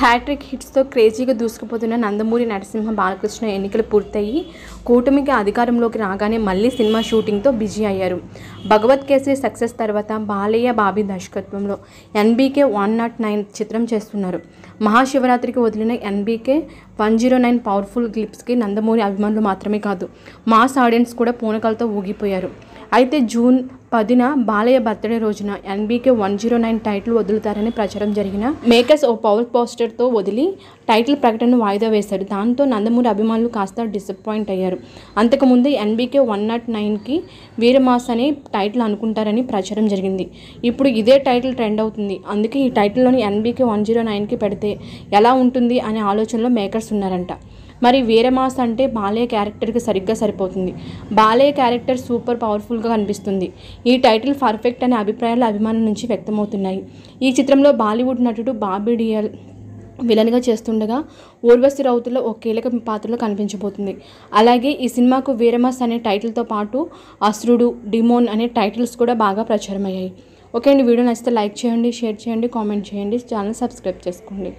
Hat trick హిట్స్తో క్రేజీగా దూసుకుపోతున్న నందమూరి నరసింహ బాలకృష్ణ ఎన్నికలు పూర్తయి కూటమికి అధికారంలోకి రాగానే మళ్ళీ సినిమా షూటింగ్తో బిజీ అయ్యారు. భగవత్ కేసరి సక్సెస్ తర్వాత బాలయ్య బాబీ దర్శకత్వంలో ఎన్బీకే 109 చిత్రం చేస్తున్నారు. మహాశివరాత్రికి వదిలిన ఎన్బీకే 109 పవర్ఫుల్ క్లిప్స్కి నందమూరి అభిమానులు మాత్రమే కాదు, మాస్ ఆడియన్స్ కూడా పూనకాలతో ఊగిపోయారు. అయితే జూన్ 10న బాలయ్య బర్త్డే రోజున ఎన్బీకే 109 టైటిల్ వదులుతారని ప్రచారం జరిగిన మేకర్స్ ఓ పవర్ పోస్టర్తో వదిలి టైటిల్ ప్రకటనను వాయిదా వేశారు. దాంతో నందమూరి అభిమానులు కాస్త డిసప్పాయింట్ అయ్యారు. అంతకుముందు ఎన్బీకే 109కి వీరమాస్ అనే టైటిల్ అనుకుంటారని ప్రచారం జరిగింది. ఇప్పుడు ఇదే టైటిల్ ట్రెండ్ అవుతుంది. అందుకే ఈ టైటిల్లోని ఎన్బీకే 109కి పెడితే ఎలా ఉంటుంది అనే ఆలోచనలో మేకర్స్ ఉన్నారంట. మరి వీరమాస్ అంటే బాలయ్య క్యారెక్టర్కి సరిగ్గా సరిపోతుంది. బాలయ్య క్యారెక్టర్ సూపర్ పవర్ఫుల్గా కనిపిస్తుంది. ఈ టైటిల్ పర్ఫెక్ట్ అనే అభిప్రాయాలు అభిమానుల నుంచి వ్యక్తమవుతున్నాయి. ఈ చిత్రంలో బాలీవుడ్ నటుడు బాబీ డియోల్ విలన్గా చేస్తుండగా ఊర్వశి రౌతుల్లో ఓ కీలక పాత్రలో కనిపించబోతుంది. అలాగే ఈ సినిమాకు వీరమాస్ అనే టైటిల్తో పాటు అసురుడు, డిమోన్ అనే టైటిల్స్ కూడా బాగా ప్రచారమయ్యాయి. ఓకే అండి, వీడియో నచ్చితే లైక్ చేయండి, షేర్ చేయండి, కామెంట్ చేయండి, ఛానల్ సబ్స్క్రైబ్ చేసుకోండి.